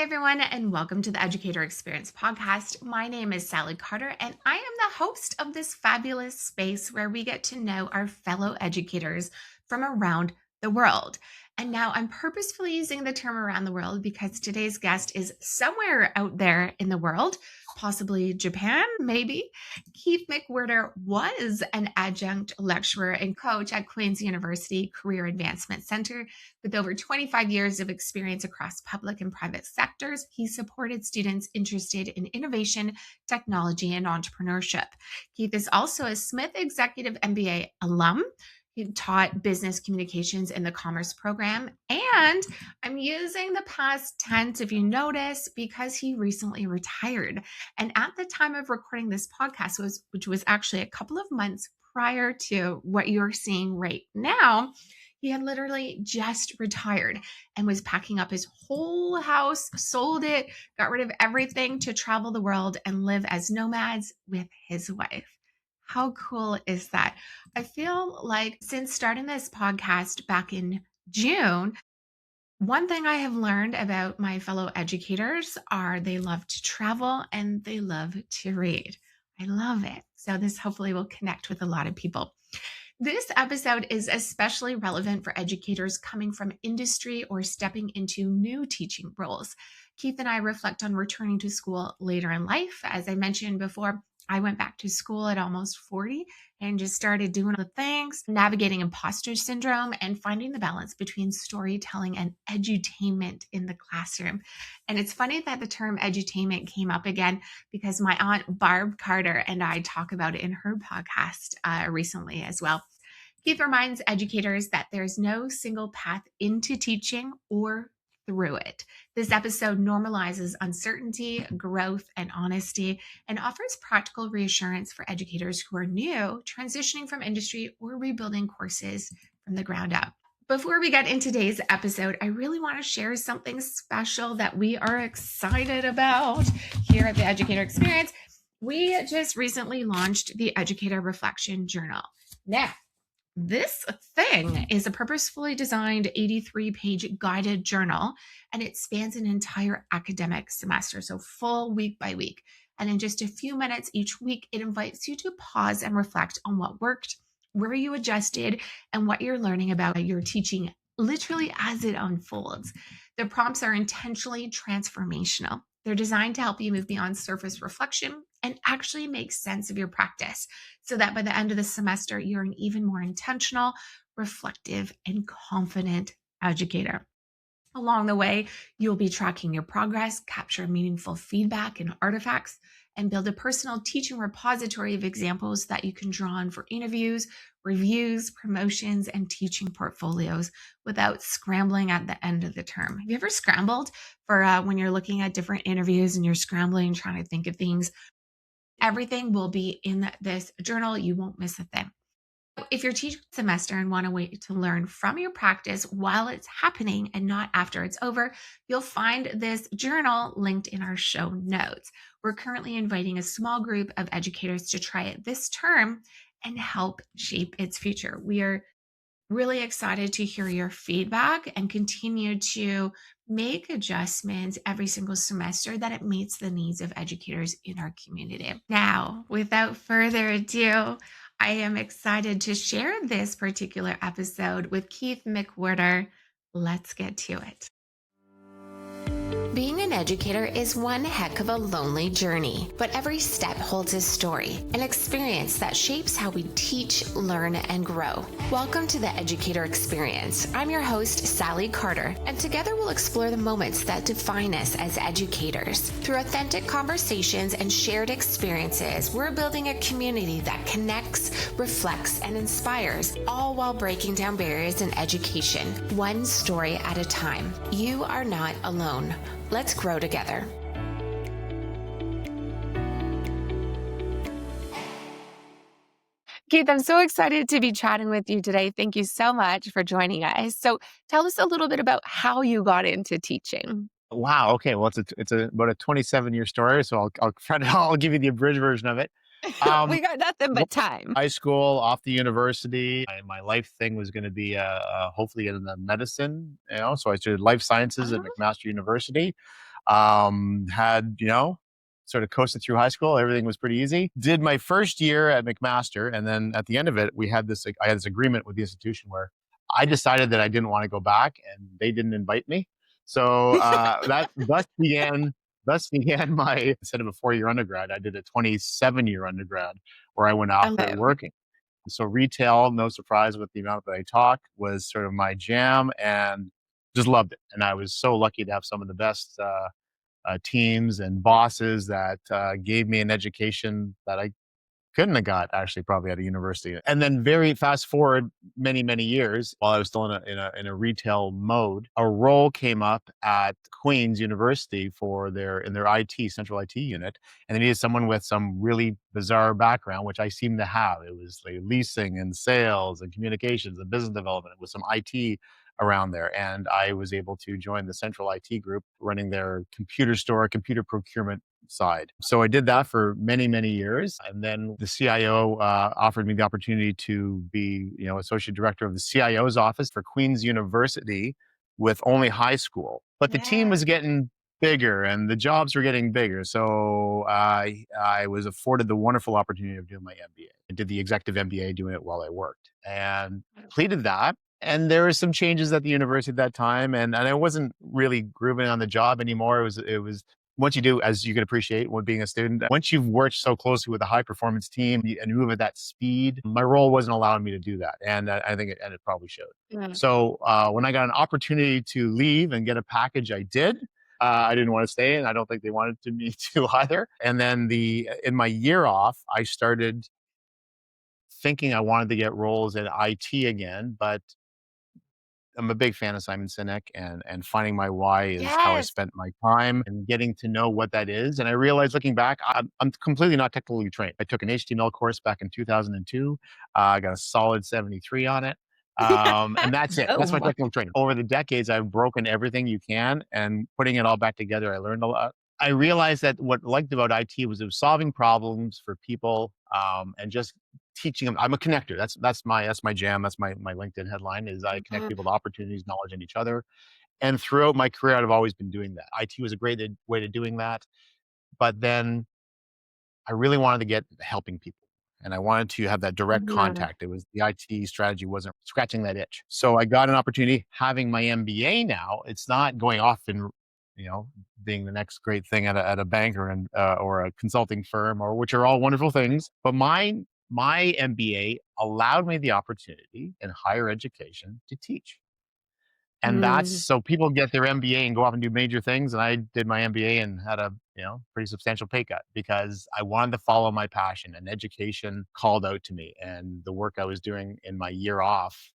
everyone, and welcome to the Educator Experience podcast. My name is Salli Carter, and I am the host of this fabulous space where we get to know our fellow educators from around the world. And now I'm purposefully using the term around the world because today's guest is somewhere out there in the world, possibly Japan, maybe. Keith McWhirter was an adjunct lecturer and coach at Queen's University Career Advancement Center. With over 25 years of experience across public and private sectors, he supported students interested in innovation, technology, and entrepreneurship. Keith is also a Smith Executive MBA alum. He taught business communications in the commerce program. And I'm using the past tense, if you notice, because he recently retired. And at the time of recording this podcast, which was actually a couple of months prior to what you're seeing right now, he had literally just retired and was packing up his whole house, sold it, got rid of everything to travel the world and live as nomads with his wife. How cool is that? I feel like since starting this podcast back in June, one thing I have learned about my fellow educators are they love to travel and they love to read. I love it. So this hopefully will connect with a lot of people. This episode is especially relevant for educators coming from industry or stepping into new teaching roles. Keith and I reflect on returning to school later in life. As I mentioned before, I went back to school at almost 40 and just started doing the things, navigating imposter syndrome and finding the balance between storytelling and edutainment in the classroom. And it's funny that the term edutainment came up again because my aunt Barb Carter and I talk about it in her podcast recently as well. Keith reminds educators that there's no single path into teaching or through it. This episode normalizes uncertainty, growth, and honesty, and offers practical reassurance for educators who are new, transitioning from industry, or rebuilding courses from the ground up. Before we get into today's episode, I really want to share something special that we are excited about here at the Educator Experience. We just recently launched the Educator Reflection Journal. Now, this thing is a purposefully designed 83-page guided journal, and it spans an entire academic semester, so full week by week. And in just a few minutes each week, it invites you to pause and reflect on what worked, where you adjusted, and what you're learning about your teaching literally as it unfolds. The prompts are intentionally transformational. They're designed to help you move beyond surface reflection and actually make sense of your practice so that by the end of the semester, you're an even more intentional, reflective, and confident educator. Along the way, you'll be tracking your progress, capture meaningful feedback and artifacts, and build a personal teaching repository of examples that you can draw on for interviews, reviews, promotions, and teaching portfolios without scrambling at the end of the term. Have you ever scrambled for when you're looking at different interviews and you're scrambling, trying to think of things? Everything will be in this journal. You won't miss a thing. If you're teaching a semester and want a way to learn from your practice while it's happening and not after it's over, you'll find this journal linked in our show notes. We're currently inviting a small group of educators to try it this term and help shape its future. We are really excited to hear your feedback and continue to make adjustments every single semester that it meets the needs of educators in our community. Now, without further ado, I am excited to share this particular episode with Keith McWhirter. Let's get to it. Being an educator is one heck of a lonely journey, but every step holds a story, an experience that shapes how we teach, learn, and grow. Welcome to the Educator Experience. I'm your host, Salli Carter, and together we'll explore the moments that define us as educators. Through authentic conversations and shared experiences, we're building a community that connects, reflects, and inspires, all while breaking down barriers in education, one story at a time. You are not alone. Let's grow together. Keith, I'm so excited to be chatting with you today. Thank you so much for joining us. So tell us a little bit about how you got into teaching. Wow. Okay. Well, about a 27-year story, so I'll give you the abridged version of it. We got nothing but time. High school, off to university. My life thing was going to be hopefully in the medicine. So I studied life sciences at McMaster University. Had, sort of coasted through high school. Everything was pretty easy. Did my first year at McMaster. And then at the end of it, I had this agreement with the institution where I decided that I didn't want to go back and they didn't invite me. So that thus began my, instead of a 4 year undergrad, I did a 27-year undergrad where I went after it Hello. working. So retail, no surprise with the amount that I talk, was sort of my jam and just loved it. And I was so lucky to have some of the best teams and bosses that gave me an education that I couldn't have got actually probably at a university. And then very fast forward many, many years while I was still in a retail mode, a role came up at Queen's University for their IT, central IT unit. And they needed someone with some really bizarre background, which I seem to have. It was like leasing and sales and communications and business development with some IT around there. And I was able to join the central IT group running their computer store, computer procurement side. So I did that for many, many years. And then the CIO offered me the opportunity to be, associate director of the CIO's office for Queen's University with only high school. But the team Yeah. was getting bigger and the jobs were getting bigger. So I was afforded the wonderful opportunity of doing my MBA. I did the executive MBA doing it while I worked and completed that. And there were some changes at the university at that time, and I wasn't really grooving on the job anymore. It was once you do, as you can appreciate when being a student, once you've worked so closely with a high performance team and you move at that speed, my role wasn't allowing me to do that. And I think it probably showed. Mm. So when I got an opportunity to leave and get a package, I did. I didn't want to stay, and I don't think they wanted me to either. And then in my year off, I started thinking I wanted to get roles in IT again, but I'm a big fan of Simon Sinek, and finding my why is how I Yes. spent my time and getting to know what that is. And I realized looking back, I'm completely not technically trained. I took an HTML course back in 2002. I got a solid 73 on it. And that's it. That's my Boom. technical training. Over the decades, I've broken everything you can and putting it all back together. I learned a lot. I realized that what I liked about IT was it was solving problems for people, and just teaching them. I'm a connector. That's my jam. That's my LinkedIn headline is I connect Mhm. people to opportunities, knowledge, and each other. And throughout my career, I've always been doing that. IT was a great way to doing that. But then I really wanted to get helping people. And I wanted to have that direct Mhm. contact. It was the IT strategy wasn't scratching that itch. So I got an opportunity having my MBA now. It's not going off and, you know, being the next great thing at a bank or a consulting firm, or which are all wonderful things. But my MBA allowed me the opportunity in higher education to teach. And that's Mm. so people get their MBA and go off and do major things, and I did my MBA and had a, pretty substantial pay cut because I wanted to follow my passion, and education called out to me, and the work I was doing in my year off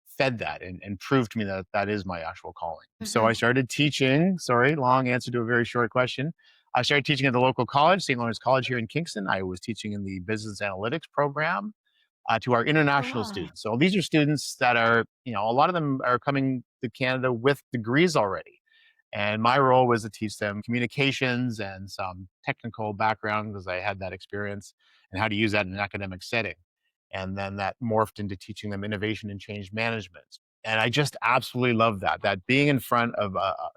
fed that and proved to me that that is my actual calling. So I Mhm. started teaching. Sorry, long answer to a very short question. I started teaching at the local college, St. Lawrence College here in Kingston. I was teaching in the business analytics program to our international Cool. students. So these are students that are, a lot of them are coming to Canada with degrees already. And my role was to teach them communications and some technical background because I had that experience and how to use that in an academic setting. And then that morphed into teaching them innovation and change management. And I just absolutely love that being in front of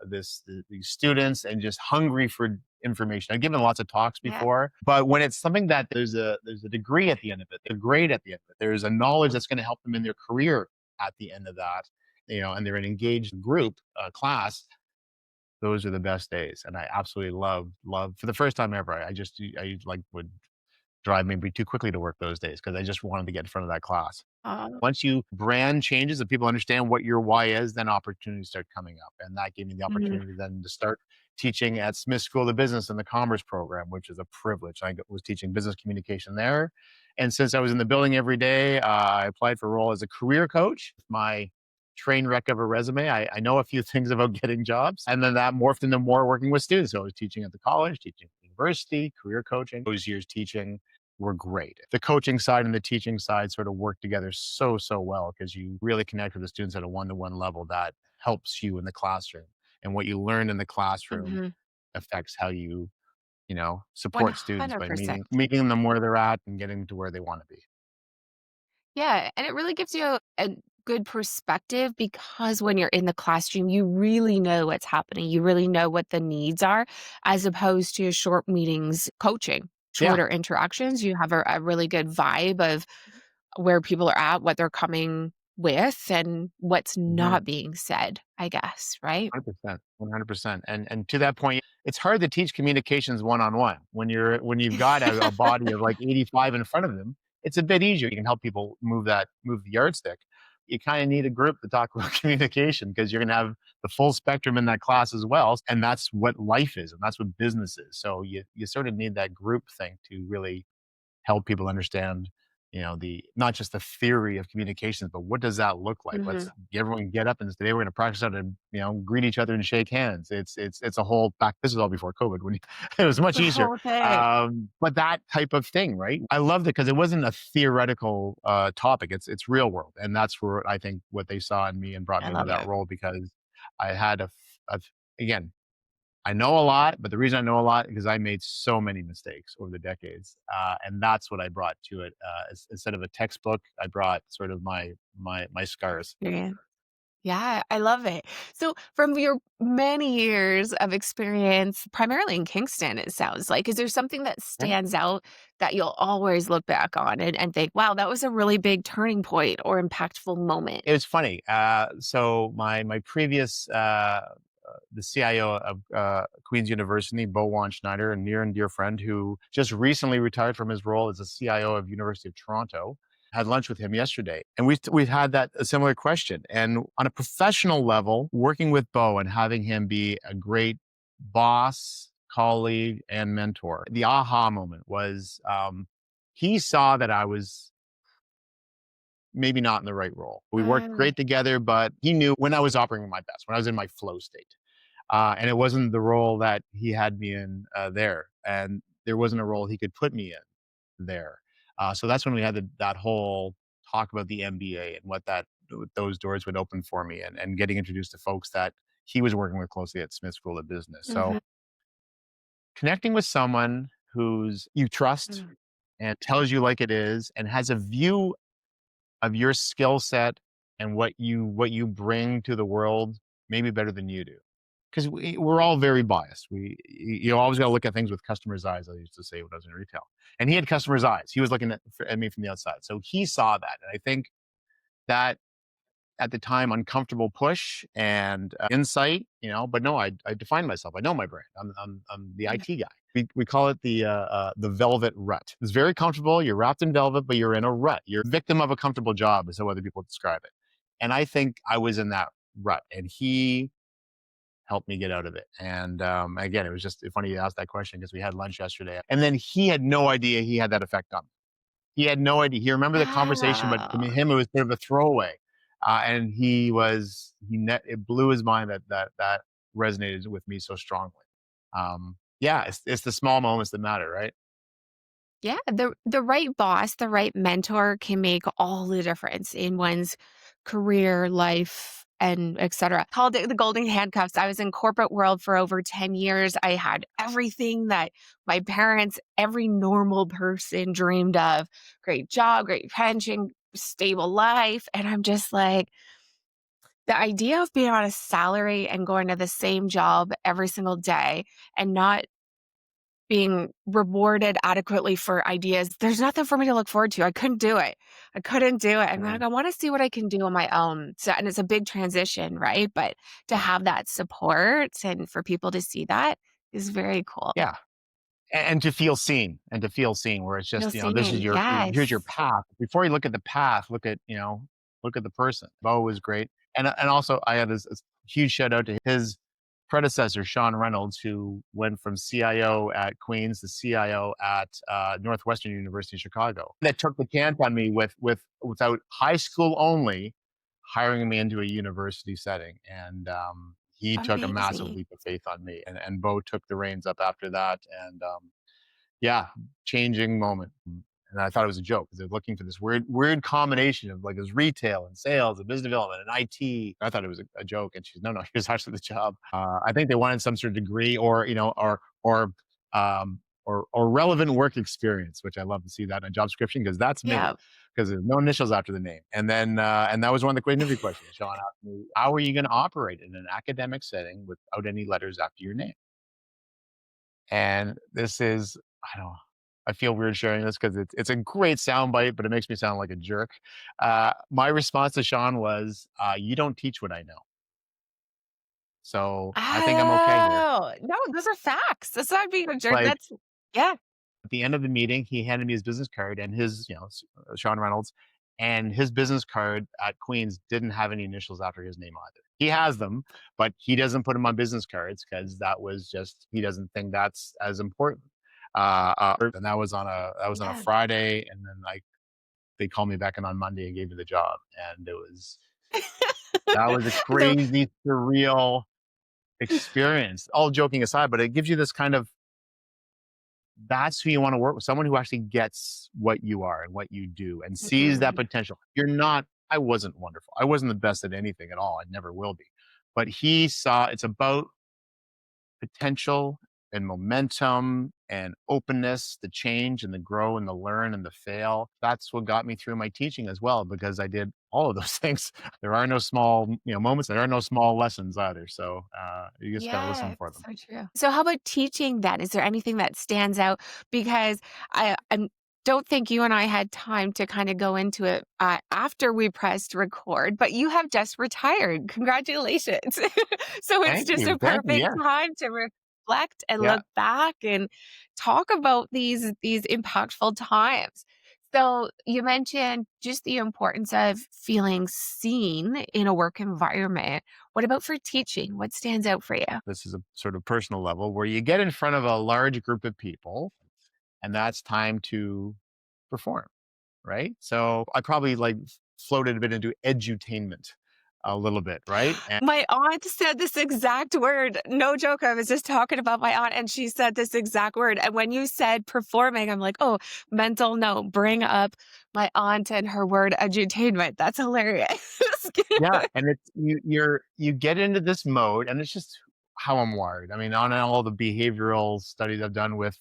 these students and just hungry for information. I've given lots of talks Yeah. before, but when it's something that there's a degree at the end of it, a grade at the end of it, there's a knowledge that's going to help them in their career at the end of that, and they're an engaged group, class. Those are the best days, and I absolutely love for the first time ever. I like would drive maybe too quickly to work those days because I just wanted to get in front of that class. Oh. Once you brand changes and people understand what your why is, then opportunities start coming up. And that gave me the Mhm. opportunity then to start teaching at Smith School of Business in the Commerce program, which is a privilege. Was teaching business communication there. And since I was in the building every day, I applied for a role as a career coach. My train wreck of a resume. I know a few things about getting jobs. And then that morphed into more working with students. So I was teaching at the college, teaching at the university, career coaching. Those years teaching were great. The coaching side and the teaching side sort of work together so well because you really connect with the students at a one-to-one level that helps you in the classroom. And what you learn in the classroom Mhm. affects how support students by 100%. meeting them where they're at and getting to where they want to be. Yeah, and it really gives you a good perspective because when you're in the classroom, you really know what's happening. You really know what the needs are, as opposed to short meetings coaching, Yeah. shorter interactions. You have a really good vibe of where people are at, what they're coming with, and what's Mhm. not being said, I guess, right? 100%, 100%. And to that point, it's hard to teach communications one-on-one. When you've got a body of like 85 in front of them, it's a bit easier. You can help people move the yardstick. You kind of need a group to talk about communication because you're going to have the full spectrum in that class as well. And that's what life is, and that's what business is. So you sort of need that group thing to really help people understand, the not just the theory of communications, but what does that look like? Mhm. Let's everyone get up and today we're going to practice how to, greet each other and shake hands. It's a whole back. This is all before COVID when it was much The easier. whole thing. But that type of thing, right? I loved it because it wasn't a theoretical topic. It's real world, and that's where I think what they saw in me and brought I me into love that it. role because I had again, I know a lot, but the reason I know a lot is because I made so many mistakes over the decades, and that's what I brought to it. Instead of a textbook, I brought sort of my scars. Yeah. Yeah, I love it. So, from your many years of experience, primarily in Kingston, it sounds like, is there something that Yeah. stands out that you'll always look back on and think, wow, that was a really big turning point or impactful moment? It was funny. So my previous the CIO of Queen's University, Bo Schneider, a near and dear friend who just recently retired from his role as the CIO of University of Toronto. Had lunch with him yesterday, and we've had that a similar question. And on a professional level, working with Bo and having him be a great boss, colleague, and mentor, the aha moment was he saw that I was maybe not in the right role. We worked Mm, great together, but he knew when I was operating my best, when I was in my flow state. And it wasn't the role that he had me in there. And there wasn't a role he could put me in there. So that's when we had that whole talk about the MBA and what those doors would open for me and getting introduced to folks that he was working with closely at Smith School of Business. So mhm, connecting with someone who's you trust mm, and tells you like it is and has a view of your skill set and what you bring to the world maybe better than you do because we're all very biased. You always got to look at things with customers eyes, I used to say when I was in retail, and he had customers eyes. He was looking at me from the outside, so he saw that. And I think that at the time uncomfortable push and insight, but no, I define myself. I know my brand. I'm the mm, IT guy. We call it the velvet rut. It's very comfortable. You're wrapped in velvet, but you're in a rut. You're a victim of a comfortable job, is how other people describe it. And I think I was in that rut, and he helped me get out of it. And again, it was just funny you asked that question because we had lunch yesterday, and then he had no idea he had that effect on me. He had no idea. He remembered the conversation, but to wow. him, it was sort of a throwaway. And it blew his mind that resonated with me so strongly. Yeah, it's the small moments that matter, right? Yeah, the right boss, the right mentor can make all the difference in one's career, life, and etc. Called it the golden handcuffs. I was in corporate world for over 10 years. I had everything that my parents, every normal person dreamed of. Great job, great pension, stable life, and I'm just like the idea of being on a salary and going to the same job every single day and not being rewarded adequately for ideas, there's nothing for me to look forward to. I couldn't do it. I couldn't do it. I'm like, Mhm. I wanna see what I can do on my own. So and it's a big transition, right? But to have that support and for people to see that is very cool. Yeah, and to feel seen where it's Feel just, this is seen. here's your Yes. path. Before you look at the path, look at the person. Bo was great. And also I had this huge shout out to his predecessor, Sean Reynolds, who went from CIO at Queens to CIO at Northwestern University in Chicago. That took the chance on me without high school only hiring me into a university setting. And he took a massive Amazing. leap of faith on me. And Bo took the reins up after that. And yeah, changing moment. And I thought it was a joke because they're looking for this weird combination of like this retail and sales and business development and IT. I thought it was a joke, and she's no, here's actually the job. I think they wanted some sort of degree or or relevant work experience, which I love to see that in a job description because that's me. Yeah. Because there's no initials after the name. And that was one of the interview questions. Sean asked me, "How are you going to operate in an academic setting without any letters after your name?" And this is, I don't know, I feel weird sharing this because it's a great soundbite, but it makes me sound like a jerk. My response to Sean was, "You don't teach what I know, so I think I'm okay here." Oh, no, those are facts. That's not being a jerk. Like That's yeah. at the end of the meeting, he handed me his business card and his, Sean Reynolds, and his business card at Queens didn't have any initials after his name either. He has them, but he doesn't put them on business cards because that was just he doesn't think that's as important. And that was on a Yeah. Friday, and then like they called me back in on Monday and gave me the job, and that was a So crazy surreal experience. All joking aside, but it gives you this kind of that's who you want to work with, someone who actually gets what you are and what you do and sees that mhm, potential. You're not I wasn't wonderful. I wasn't the best at anything at all. I never will be. But he saw it's about potential and momentum and openness to change and to grow and to learn and to fail. That's what got me through my teaching as well because I did all of those things. There are no small, moments. There are no small lessons either. So you just got to listen yeah, for them. so true. So how about teaching then? Is there anything that stands out? Because I don't think you and I had time to kind of go into it after we pressed record, but you have just retired. Congratulations. So it's Thank just you. a Thank you. perfect Yeah. time to reflect and Yeah. look back and talk about these impactful times. So you mentioned just the importance of feeling seen in a work environment. What about for teaching? What stands out for you? This is a sort of personal level where you get in front of a large group of people and that's time to perform, right? So I probably like floated a bit into edutainment a little bit, right? And My aunt said this exact word. No joke. I was just talking about my aunt and she said this exact word. And when you said performing, I'm like, oh, mental note, bring up my aunt and her word edutainment. That's hilarious. yeah, and you get into this mode, and it's just how I'm wired. I mean, on all the behavioral studies I've done with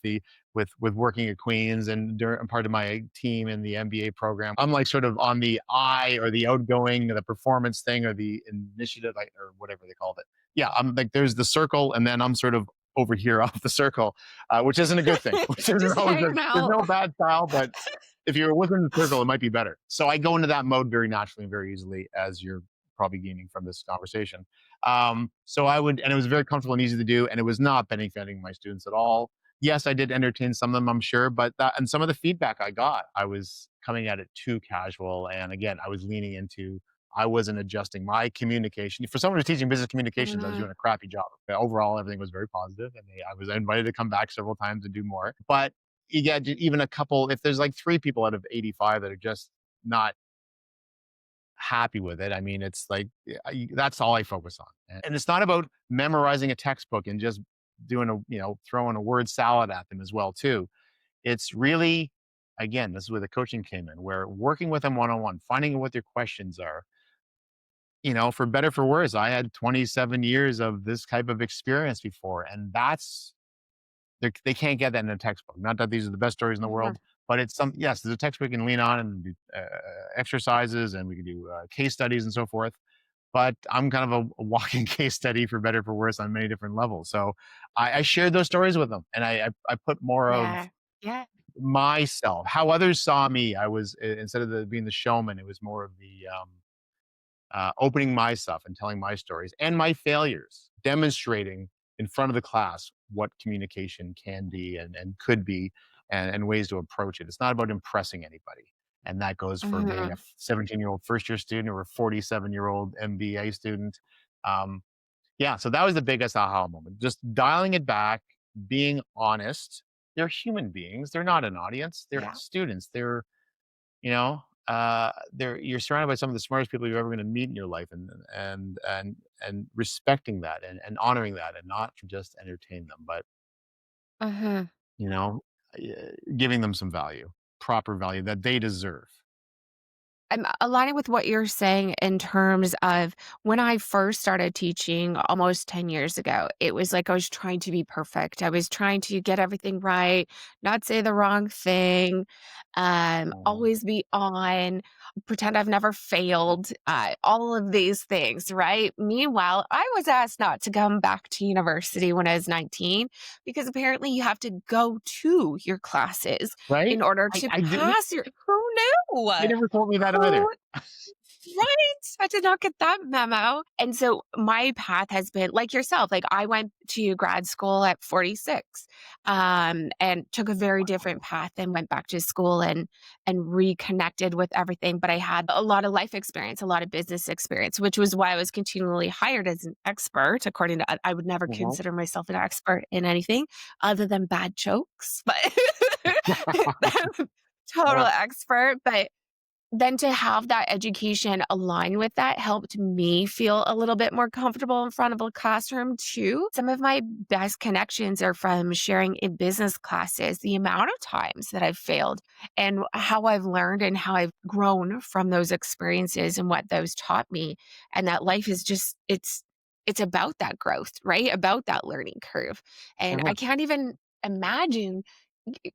working at Queens and I'm part of my team in the MBA program. I'm like sort of on the I or the outgoing, or the performance thing, or the initiative, like, or whatever they called it. Yeah, I'm like there's the circle, and then I'm sort of over here off the circle, which isn't a good thing. Which isn't Just always hanging there's out. no bad style, but if you're within the circle, it might be better. So I go into that mode very naturally and very easily, as you're probably gaining from this conversation. So I would, and it was very comfortable and easy to do, and it was not benefiting my students at all. Yes, I did entertain some of them, I'm sure, but that and some of the feedback I got, I was coming at it too casual, and again, I was leaning into. I wasn't adjusting my communication. For someone who's teaching business communications, I was Mhm. doing a crappy job. Overall, everything was very positive, and I was invited to come back several times and do more. But you get even a couple. If there's like 3 people out of 85 that are just not happy with it. I mean, it's like that's all I focus on, and it's not about memorizing a textbook and just doing throwing a word salad at them as well too. It's really, again, this is where the coaching came in, where working with them one on one, finding out what their questions are. For better for worse, I had 27 years of this type of experience before, and they can't get that in a textbook. Not that these are the best stories in the Mhm. world, but it's some yes, there's a textbook we can lean on and do exercises, and we can do case studies and so forth. But I'm kind of a walking case study for better for worse on many different levels. So I shared those stories with them, and I put more of Yeah. Yeah. myself, how others saw me. I was instead of being the showman, it was more of the opening my stuff and telling my stories and my failures, demonstrating in front of the class what communication can be and could be, and ways to approach it. It's not about impressing anybody. And that goes for being a Mhm. 17-year-old first year student or a 47-year-old MBA student. Um, yeah, so that was the biggest aha moment. Just dialing it back, being honest. They're human beings. They're not an audience. They're Yeah. students. You're surrounded by some of the smartest people you're ever going to meet in your life, and respecting that and honoring that, and not to just entertain them, but Mhm. you know, giving them some value, proper value that they deserve. I'm aligning with what you're saying in terms of when I first started teaching almost 10 years ago, it was like I was trying to be perfect. I was trying to get everything right, not say the wrong thing, Mhm. always be on, pretend I've never failed, all of these things, right? Meanwhile, I was asked not to come back to university when I was 19 because apparently you have to go to your classes in Right? order I to I didn't pass your who knew? they never told me that Who either. right? I did not get that memo. And so my path has been like yourself. Like I went to grad school at 46, and took a very different path and went back to school and reconnected with everything. But I had a lot of life experience, a lot of business experience, which was why I was continually hired as an expert. According to I would never Mhm. consider myself an expert in anything other than bad jokes, but total Yeah. expert. But then to have that education align with that helped me feel a little bit more comfortable in front of a classroom too. Some of my best connections are from sharing in business classes, the amount of times that I've failed and how I've learned and how I've grown from those experiences and what those taught me. And that life is just it's about that growth, right? About that learning curve. And I Mhm. can't even imagine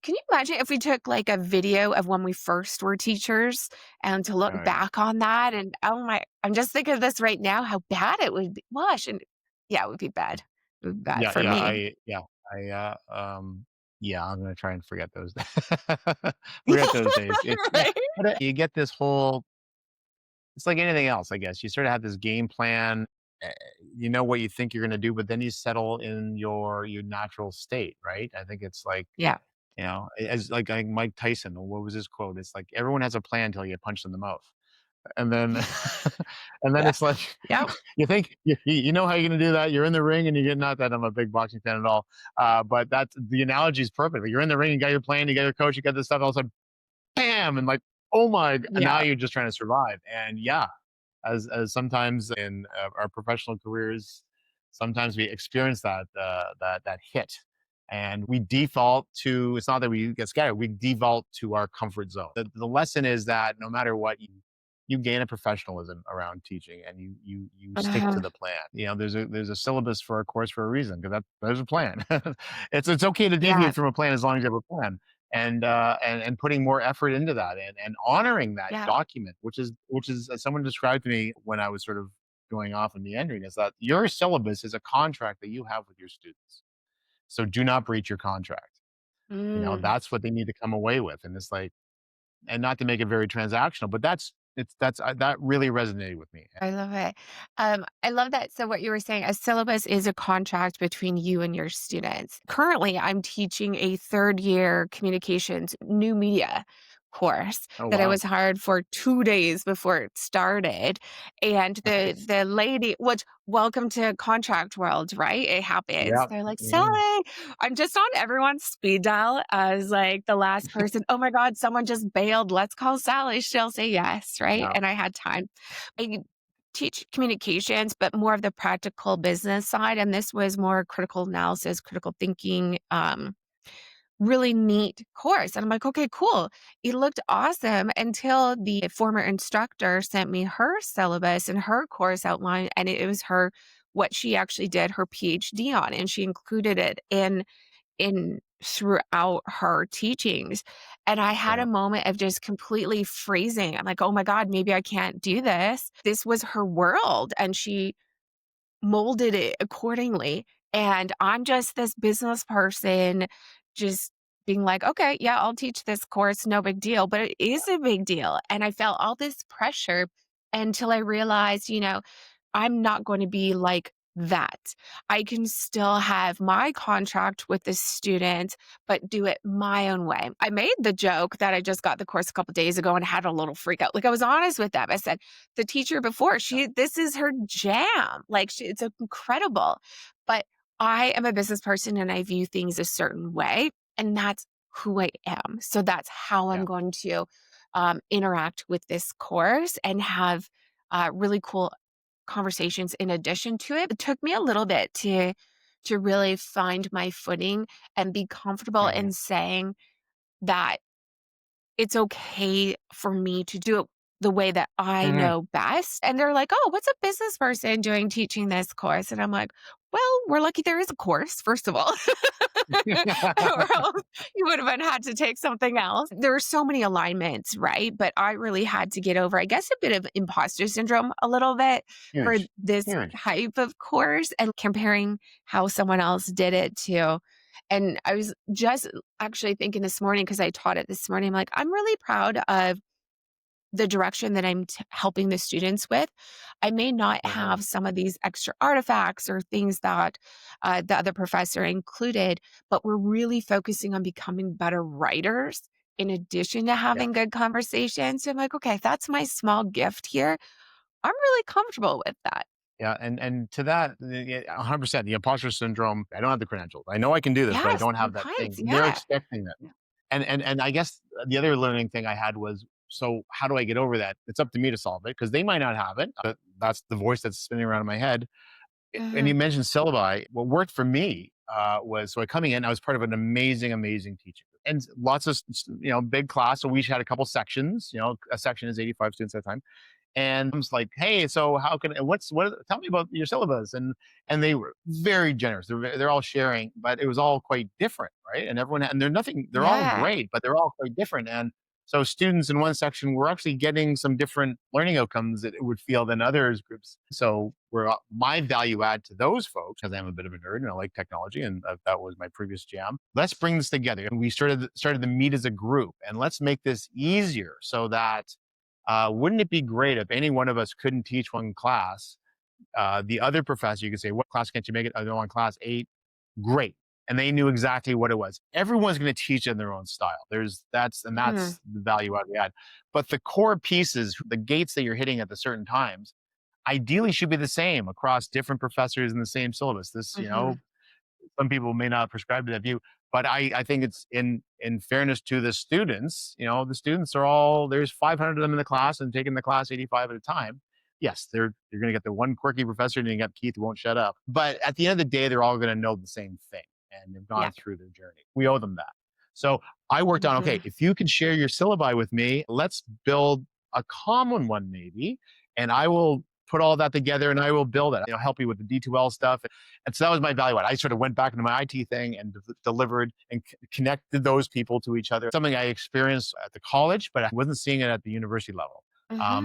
can you imagine if we took like a video of when we first were teachers and to look Oh, yeah. back on that and oh my, I'm just thinking of this right now, how bad it would be. Gosh, and yeah, it would be bad. It would be bad Yeah, for yeah, me. I yeah, yeah, I'm gonna try and forget those forget those days. It's yeah, Right? but, you get this whole it's like anything else, I guess. You sort of have this game plan, eh, you know what you think you're gonna do, but then you settle in your natural state, right? I think it's like, Yeah. as like Mike Tyson, what was his quote? It's like, "Everyone has a plan until you get punched in the mouth." And then and then Yeah. it's like Yep. you think you know how you're gonna do that. You're in the ring and you get not that I'm a big boxing fan at all. But that's the analogy is perfect. You're in the ring, you got your plan, you got your coach, you got this stuff, all of a sudden, bam, and like, oh my and now Yeah. you're just trying to survive. And yeah, as sometimes in our professional careers, sometimes we experience that hit. And we default to it's not that we get scared, we default to our comfort zone. The lesson is that no matter what you gain a professionalism around teaching and you stick to Uh, the plan. There's a syllabus for a course for a reason because that there's a plan. It's okay to yeah. deviate from a plan as long as you have a plan and putting more effort into that and honoring that Yeah. document, which is someone described to me when I was sort of going off and meandering, is that your syllabus is a contract that you have with your students. So do not breach your contract. Mm. That's what they need to come away with. And it's like, and not to make it very transactional, but that really resonated with me. I love it. I love that. So, what you were saying, a syllabus is a contract between you and your students. Currently, I'm teaching a third year communications new media course Oh that I wow. was hired for 2 days before it started. And Nice. the lady, which welcome to contract world, right? It happens. Yeah. They're like, Mhm. Sally, I'm just on everyone's speed dial as like the last person. Oh my God, someone just bailed. Let's call Sally. She'll say yes, right? Yeah. And I had time. I teach communications, but more of the practical business side. And this was more critical analysis, critical thinking, really neat course. And I'm like, okay, cool. It looked awesome until the former instructor sent me her syllabus and her course outline. And it was what she actually did her PhD on. And she included it in throughout her teachings. And I had Yeah. a moment of just completely freezing. I'm like, "Oh my god, maybe I can't do this." This was her world, and she molded it accordingly. And I'm just this business person just being like, "Okay, yeah, I'll teach this course, no big deal." But it is a big deal. And I felt all this pressure until I realized, I'm not going to be like that. I can still have my contract with the student, but do it my own way. I made the joke that I just got the course a couple days ago and had a little freak out. Like I was honest with them. I said, the teacher before, this is her jam. Like it's incredible. But I am a business person and I view things a certain way. And that's who I am. So that's how I'm Yeah. going to interact with this course and have really cool conversations in addition to it. It took me a little bit to really find my footing and be comfortable Mhm. in saying that it's okay for me to do it the way that I Mhm. know best. And they're like, "Oh, what's a business person doing teaching this course?" And I'm like, "Well, we're lucky there is a course, first of all." Or else you would have been had to take something else. There are so many alignments, right? But I really had to get over, I guess, a bit of imposter syndrome a little bit for Huge, this huge. type of course and comparing how someone else did it to. And I was just actually thinking this morning because I taught it this morning, I'm like, I'm really proud of the direction that I'm helping the students with. I may not Uh-huh. have some of these extra artifacts or things that the other professor included, but we're really focusing on becoming better writers in addition to Yeah. having good conversations. So I'm like, okay, that's my small gift here. I'm really comfortable with that. Yeah, and to that, 100%, the imposter syndrome, I don't have the credentials. I know I can do this, but I Yes, don't have that sometimes. thing. They're Yeah. expecting it. And I guess the other learning thing I had was, so how do I get over that? It's up to me to solve it because they might not have it. But that's the voice that's spinning around in my head. And Hmm. you mentioned syllabi. What worked for me was, so coming in, I was part of an amazing, amazing teaching and lots of big class. So we each had a couple sections. A section is 85 students at a time, and I was like, "Hey, so how can tell me about your syllabus?" And they were very generous. They're all sharing, but it was all quite different, right? And they're all Yeah. great, but they're all quite different. And so students in one section were actually getting some different learning outcomes that it would feel than others groups. So my value add to those folks, because I'm a bit of a nerd and I like technology, and that was my previous jam. Let's bring this together, and we started to meet as a group, and let's make this easier so that wouldn't it be great if any one of us couldn't teach one class? The other professor, you could say, "What class can't you make it?" "I don't want class 8." Great. And they knew exactly what it was. Everyone's going to teach in their own style. Hmm. That's the value out of the ad. But the core pieces, the gates that you're hitting at the certain times, ideally should be the same across different professors in the same syllabus. Hmm. Some people may not prescribe to that view, but I think it's in fairness to the students. The students are all, there's 500 of them in the class and taking the class 85 at a time. Yes, you're going to get the one quirky professor and you got Keith who won't shut up. But at the end of the day, they're all going to know the same thing and they've Yeah. gone through their journey. We owe them that. So I worked on, Hmm. okay, if you can share your syllabi with me, let's build a common one maybe, and I will put all that together and I will build it. Help you with the D2L stuff. And so that was my value add. I sort of went back into my IT thing and delivered and connected those people to each other. Something I experienced at the college, but I wasn't seeing it at the university level.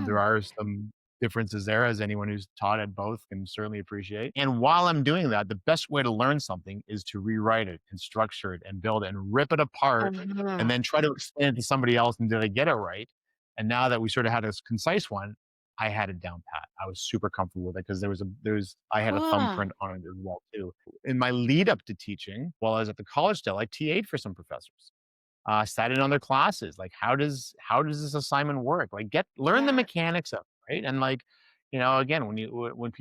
There Hmm. are some differences there, as anyone who's taught at both can certainly appreciate. And while I'm doing that, the best way to learn something is to rewrite it and structure it and build it and rip it apart and Hmm. then try to explain it to somebody else. And did I get it right? And now that we sort of had a concise one, I had it down pat. I was super comfortable with it because I had a Cool. thumbprint on it as well too. In my lead up to teaching, while I was at the college still, I TA'd for some professors. Sat in on their classes. Like, how does this assignment work? Like, learn the Yeah. mechanics of it, right? And like, again, when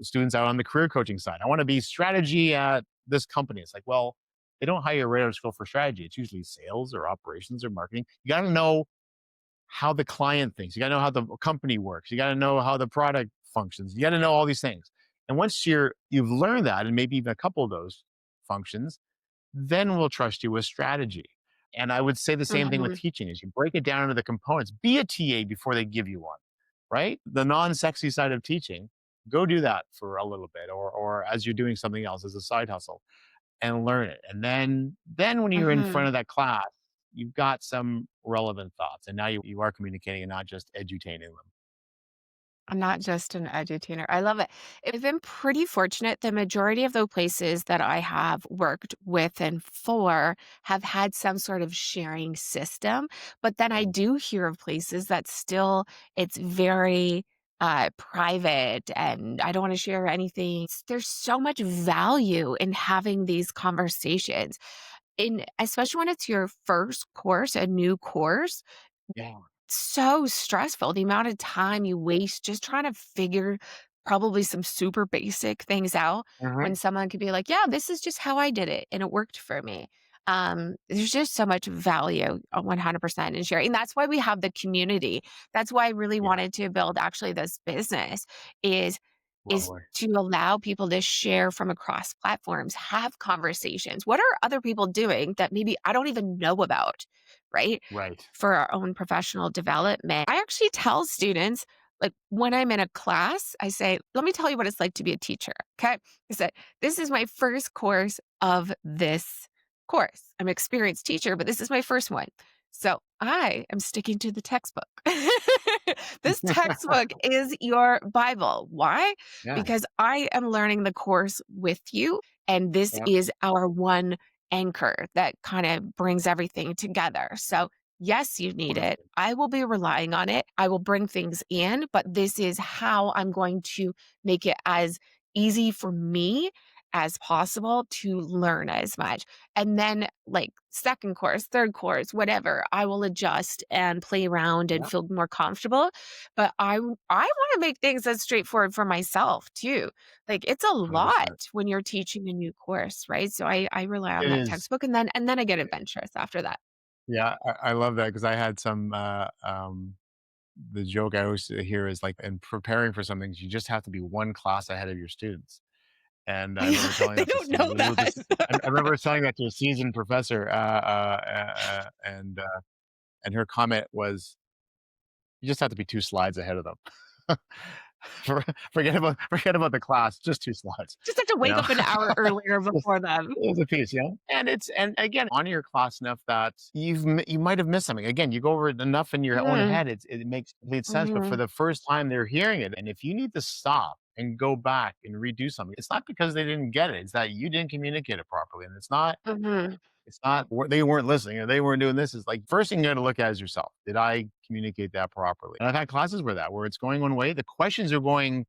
students out on the career coaching side, I want to be strategy at this company. It's like, well, they don't hire right out of school for strategy. It's usually sales or operations or marketing. You got to know how the client thinks. You got to know how the company works. You got to know how the product functions. You got to know all these things. And once you've learned that, and maybe even a couple of those functions, then we'll trust you with strategy. And I would say the same thing with Hmm. teaching is you break it down into the components. Be a TA before they give you one, right? The non-sexy side of teaching, go do that for a little bit or as you're doing something else as a side hustle and learn it. And then when you're in Hmm. front of that class, you've got some relevant thoughts. And now you are communicating and not just edutaining them. I'm not just an edutainer. I love it. I've been pretty fortunate. The majority of the places that I have worked with and for have had some sort of sharing system. But then I Yeah. do hear of places that still it's very private and I don't want to share anything. There's so much value in having these conversations. In especially when it's your first course, a new course, Yeah. so stressful, the amount of time you waste just trying to figure probably some super basic things out when Mhm. someone could be like, "Yeah, this is just how I did it, and it worked for me." There's just so much value, 100% in sharing. That's why we have the community. That's why I really Yeah. wanted to build actually this business is is Lovely. to allow people to share from across platforms, have conversations. What are other people doing that maybe I don't even know about, right? Right. For our own professional development. I actually tell students, like when I'm in a class, I say, let me tell you what it's like to be a teacher. Okay. I said, this is my first course of this course. I'm an experienced teacher, but this is my first one. So I am sticking to the textbook. This textbook is your Bible. Why? Yeah. Because I am learning the course with you, and this Yeah. is our one anchor that kind of brings everything together. So, yes, you need it. Wonderful. I will be relying on it. I will bring things in, but this is how I'm going to make it as easy for me as possible to learn as much. And then, like, second course, third course, whatever, I will adjust and play around and Yeah. feel more comfortable. But I want to make things as straightforward for myself too. Like, it's a lot 100%. when you're teaching a new course, right? So I rely on It that is. textbook, and then I get adventurous after that. Yeah, I love that because I had some, the joke I always hear is like, in preparing for something, you just have to be one class ahead of your students. And I remember telling They that to don't know that. I remember telling that to a seasoned professor, and her comment was, "You just have to be 2 slides ahead of them." For forget about the class, just 2 slides, Just have to you wake know? up an hour earlier Just before them. it's a piece, you know? And again, honor your class enough that you might have missed something. Again, you go over it enough in your own Mhm, head, it makes complete sense, but for mhm, the first time they're hearing it, and if you need to stop and go back and redo something, it's not because they didn't get it, it's that you didn't communicate it properly, and mhm, it's not they weren't listening or they weren't doing this. Is like first thing you got to look at is yourself. Did I communicate that properly? And I've had classes where it's going one way, the questions are going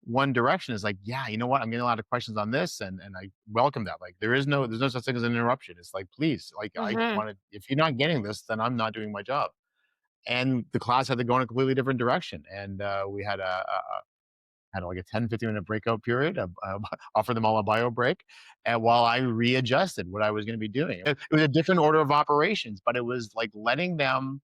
one direction. Is like, yeah, you know what? I'm getting a lot of questions on this, and I welcome that. Like, there's no such thing as an interruption. It's like, please, like, I mhm. want to. If you're not getting this, then I'm not doing my job. And the class had to go in a completely different direction, and we had had like a 10-15 minute breakout period, offer them all a bio break, and while I readjusted what I was going to be doing. It was a different order of operations, but it was like letting them,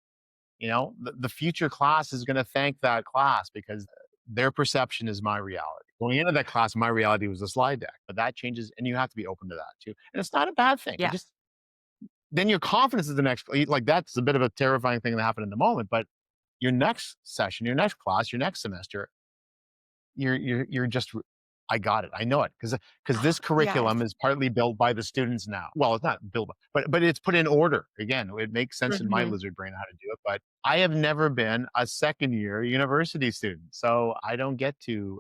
the future class is going to thank that class because their perception is my reality. Going into that class, my reality was a slide deck, but that changes, and you have to be open to that too. And it's not a bad thing. It Yeah. just then your confidence is the next, like that's a bit of a terrifying thing that happened in the moment, but your next session, your next class, your next semester, you're just I got it. I know it because this Yes. curriculum is partly built by the students now. Well, it's not built, but it's put in order. Again, it makes sense in my Mhm, lizard brain how to do it. But I have never been a second year university student, so I don't get to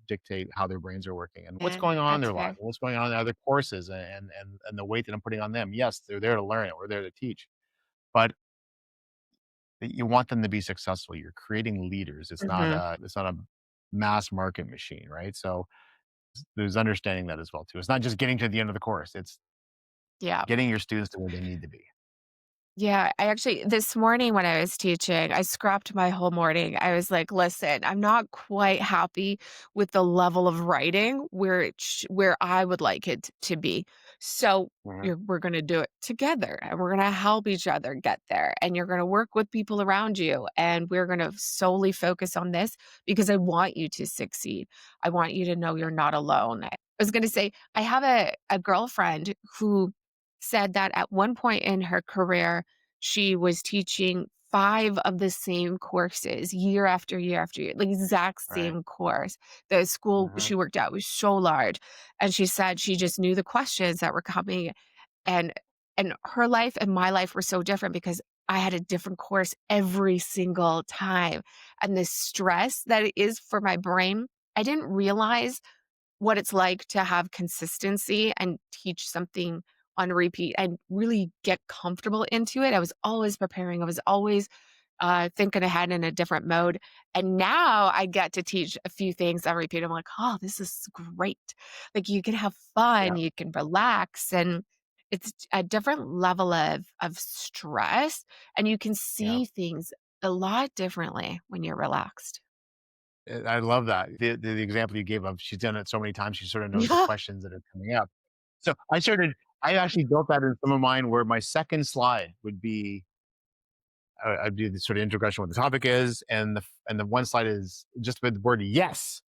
dictate how their brains are working and what's yeah, going on in that's their lives, fair. what's going on in other courses, and the weight that I'm putting on them. Yes, they're there to learn it. We're there to teach, but you want them to be successful. You're creating leaders. Mhm, It's not a mass market machine, right? So there's understanding that as well too. It's not just getting to the end of the course. It's yeah. getting your students to where they need to be. Yeah, I actually this morning when I was teaching, I scrapped my whole morning. I was like, "Listen, I'm not quite happy with the level of writing where I would like it to be. So, Mhm. we're gonna do it together, and we're gonna help each other get there, and you're gonna work with people around you, and we're gonna solely focus on this because I want you to succeed. I want you to know you're not alone." I was gonna say, I have a girlfriend who said that at one point in her career, she was teaching 5 of the same courses year after year after year, the exact Right. same course. The school Mhm. she worked at was so large, and she said she just knew the questions that were coming, and her life and my life were so different because I had a different course every single time, and the stress that it is for my brain, I didn't realize what it's like to have consistency and teach something on repeat and really get comfortable into it. I was always preparing. I was always thinking ahead in a different mode. And now I get to teach a few things on repeat. I'm like, oh, this is great. Like you can have fun, Yeah. you can relax, and it's a different level of stress. And you can Yeah. see things a lot differently when you're relaxed. I love that. The example you gave of she's done it so many times, she sort of knows the Yeah. questions that are coming up. So I actually built that in some of mine where my second slide would be I'd do the sort of introduction what the topic is, and the one slide is just with the word yes.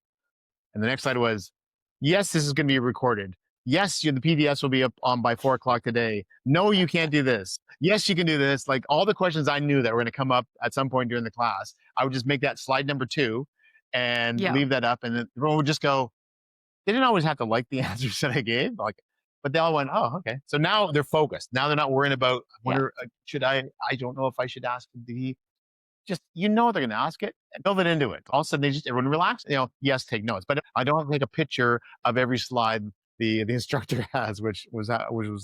And the next slide was, yes, this is going to be recorded. Yes, the PDFs will be up on by 4 o'clock today. No, you can't do this. Yes, you can do this. Like all the questions I knew that were going to come up at some point during the class, I would just make that slide number 2 and Yeah, leave that up. And then everyone would just go, they didn't always have to like the answers that I gave, like, but they all went, "Oh, okay." So now they're focused. Now they're not worrying about, I yeah, wonder, should I? I don't know if I should ask. Did he? Just they're going to ask it, and build it into it. All of a sudden, they just everyone relax. Yes, take notes, but I don't have to take a picture of every slide the instructor has, which was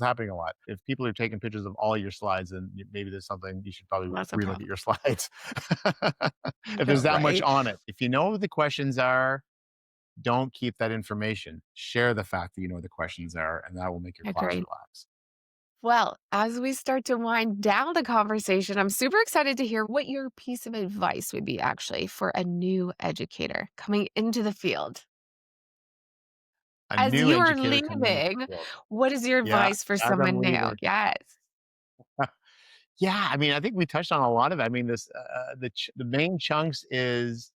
happening a lot. If people are taking pictures of all your slides, then maybe there's something you should probably that's a relook at problem. your slides. If there's that much Right. on it, if you know what the questions are, don't keep that information. Share the fact that you know what the questions are, and that will make your class Agreed. relax. Well, as we start to wind down the conversation, I'm super excited to hear what your piece of advice would be actually for a new educator coming into the field. A As new you are educator coming into leaving, the field. what is your Yeah, advice for as I'm someone new? leaving. Yes. Yeah, I mean, I think we touched on a lot of it. I mean, the main chunks is,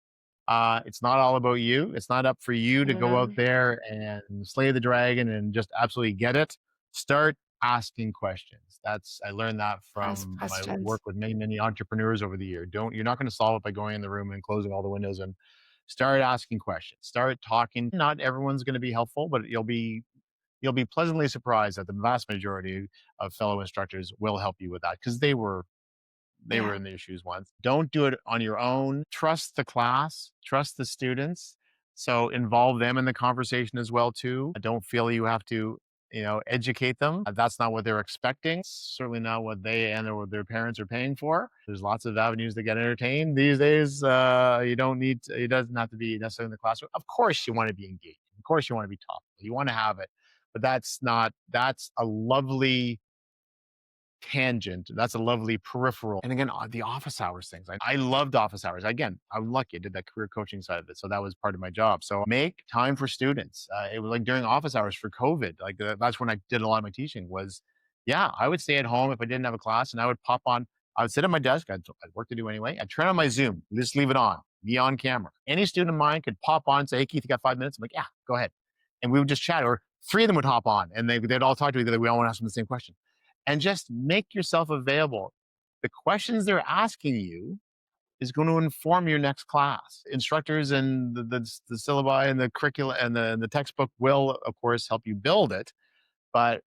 it's not all about you. It's not up for you to go out Mm, there and slay the dragon and just absolutely get it. Start asking questions. I learned that ask from my questions. work with many, many entrepreneurs over the year. You're not going to solve it by going in the room and closing all the windows, and start asking questions. Start talking. Not everyone's going to be helpful, but you'll be pleasantly surprised that the vast majority of fellow instructors will help you with that, because they were Yeah. in their shoes once. Don't do it on your own. Trust the class, trust the students. So involve them in the conversation as well too. Don't feel you have to, educate them. That's not what they're expecting. Certainly not what they and or their parents are paying for. There's lots of avenues to get entertained these days. You don't need to, it doesn't have to be necessarily in the classroom. Of course you want to be engaged. Of course you want to be taught. You want to have it. But that's a lovely tangent. That's a lovely peripheral. And again, the office hours things. I loved office hours. Again, I'm lucky I did that career coaching side of it. So that was part of my job. So make time for students. It was like during office hours for COVID. Like that's when I did a lot of my teaching was, yeah, I would stay at home if I didn't have a class and I would pop on. I would sit at my desk. I'd work to do anyway. I'd turn on my Zoom, just leave it on, be on camera. Any student of mine could pop on and say, "Hey, Keith, you got 5 minutes?" I'm like, "Yeah, go ahead." And we would just chat, or three of them would hop on and they'd all talk to each other. We all want to ask them the same question, and just make yourself available. The questions they're asking you is going to inform your next class. Instructors and the syllabi and the curricula and the textbook will, of course, help you build it, but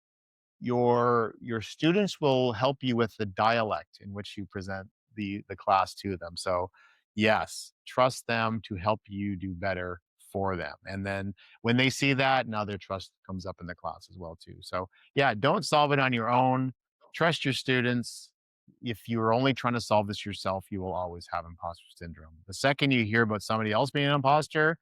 your students will help you with the dialect in which you present the class to them. So yes, trust them to help you do better for them. And then when they see that, now their trust comes up in the class as well too. So yeah, don't solve it on your own. Trust your students. If you're only trying to solve this yourself, you will always have imposter syndrome. The second you hear about somebody else being an imposter,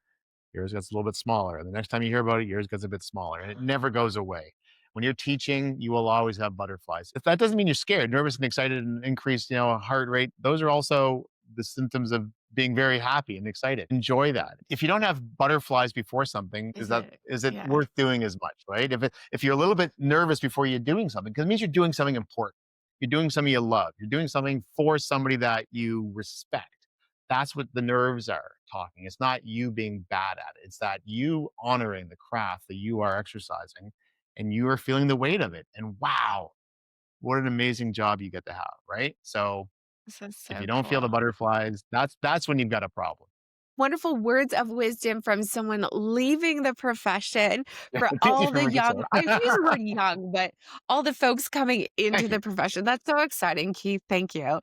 yours gets a little bit smaller. And the next time you hear about it, yours gets a bit smaller. And it never goes away. When you're teaching, you will always have butterflies. If that doesn't mean you're scared, nervous and excited and increased, heart rate, those are also the symptoms of being very happy and excited. Enjoy that. If you don't have butterflies before something, is Is that it? is it Yeah. worth doing as much, right? If you're a little bit nervous before you're doing something, because it means you're doing something important. You're doing something you love. You're doing something for somebody that you respect. That's what the nerves are talking. It's not you being bad at it. It's that you honoring the craft that you are exercising and you are feeling the weight of it. And wow, what an amazing job you get to have, right? So This is if you so don't feel the cool. butterflies, that's when you've got a problem. Wonderful words of wisdom from someone leaving the profession for Thank you all for the what you young, said. I use the word young, but all the folks coming into Thank you. the profession. That's so exciting, Keith. Thank you.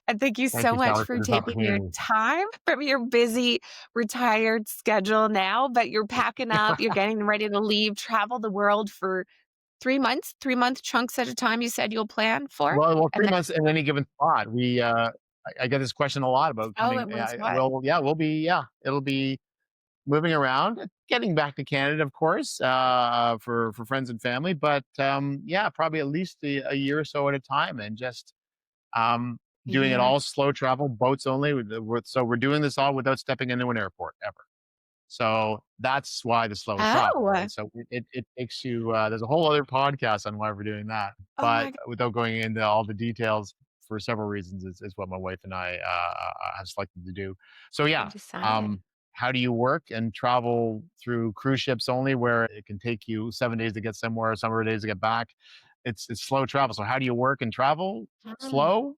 And thank you Thank so you, much Sally, for for this taking your opportunity. time from your busy retired schedule now, but you're packing up, you're getting ready to leave, travel the world for 3 months, 3-month chunks at a time, you said you'll plan for? Well, And 3 months in any given spot. I get this question a lot about oh, coming. it was what? Well, yeah, it'll be moving around, getting back to Canada, of course, for friends and family. But yeah, probably at least a year or so at a time, and just um, A doing it year. all slow travel, boats only. So we're doing this all without stepping into an airport ever. So that's why the slow travel, Oh, right? So it takes you. There's a whole other podcast on why we're doing that, oh but my god, without going into all the details, for several reasons, is what my wife and I have selected to do. So you yeah, decided. um, how do you work and travel through cruise ships only, where it can take you 7 days to get somewhere, some days to get back. It's slow travel. So how do you work and travel Mm. slow?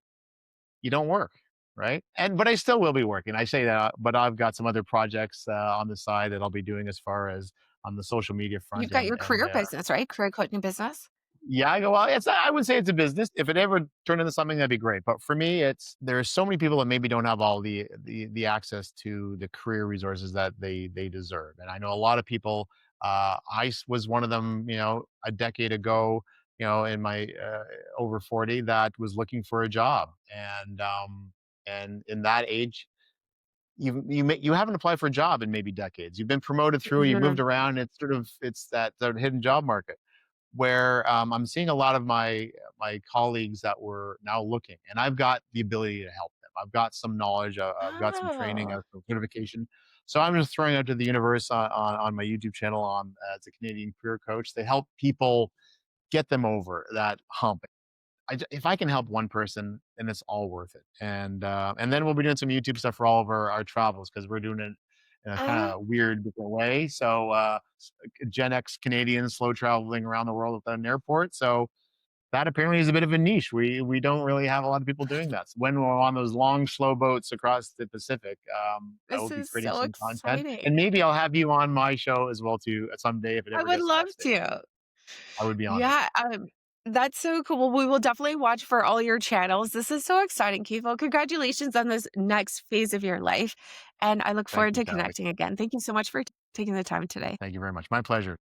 You don't work, right? And but I still will be working. I say that, but I've got some other projects on the side that I'll be doing as far as on the social media You've front, got your and career business, right? Career coaching business. yeah, I go, well, it's I would say it's a business. If it ever turned into something, that'd be great. But for me, it's there's so many people that maybe don't have all the access to the career resources that they deserve. And I know a lot of people. Was one of them, a decade ago, in my over 40, that was looking for a job, and in that age, you haven't applied for a job in maybe decades. You've been promoted through, you've moved Mhm. around. It's that sort of hidden job market where I'm seeing a lot of my colleagues that were now looking, and I've got the ability to help them. I've got some knowledge, I've got some training, Oh, I've some certification. So I'm just throwing out to the universe on my YouTube channel on as a Canadian career coach to help people get them over that hump. If I can help one person, then it's all worth it. And then we'll be doing some YouTube stuff for all of our travels because we're doing it in a kind uh, of weird different way. So Gen X Canadians slow traveling around the world without an airport. So that apparently is a bit of a niche. We don't really have a lot of people doing that. So when we're on those long, slow boats across the Pacific, I will this be is creating so some content, exciting. and maybe I'll have you on my show as well too at someday if it I ever would gets to love that stage. to. I would be honored. Yeah, that's so cool. Well, we will definitely watch for all your channels. This is so exciting, Kifo. Congratulations on this next phase of your life. And I look Thank forward you, to Sally. connecting again. Thank you so much for taking the time today. Thank you very much. My pleasure.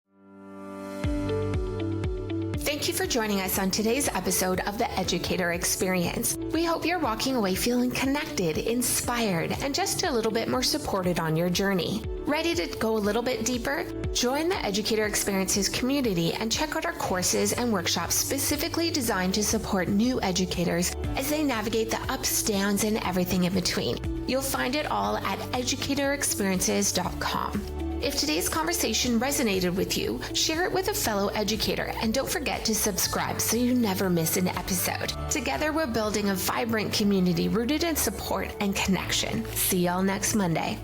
Thank you for joining us on today's episode of the Educator Experience. We hope you're walking away feeling connected, inspired, and just a little bit more supported on your journey. Ready to go a little bit deeper? Join the Educator Experiences community and check out our courses and workshops specifically designed to support new educators as they navigate the ups, downs, and everything in between. You'll find it all at educatorexperiences.com. If today's conversation resonated with you, share it with a fellow educator and don't forget to subscribe so you never miss an episode. Together, we're building a vibrant community rooted in support and connection. See y'all next Monday.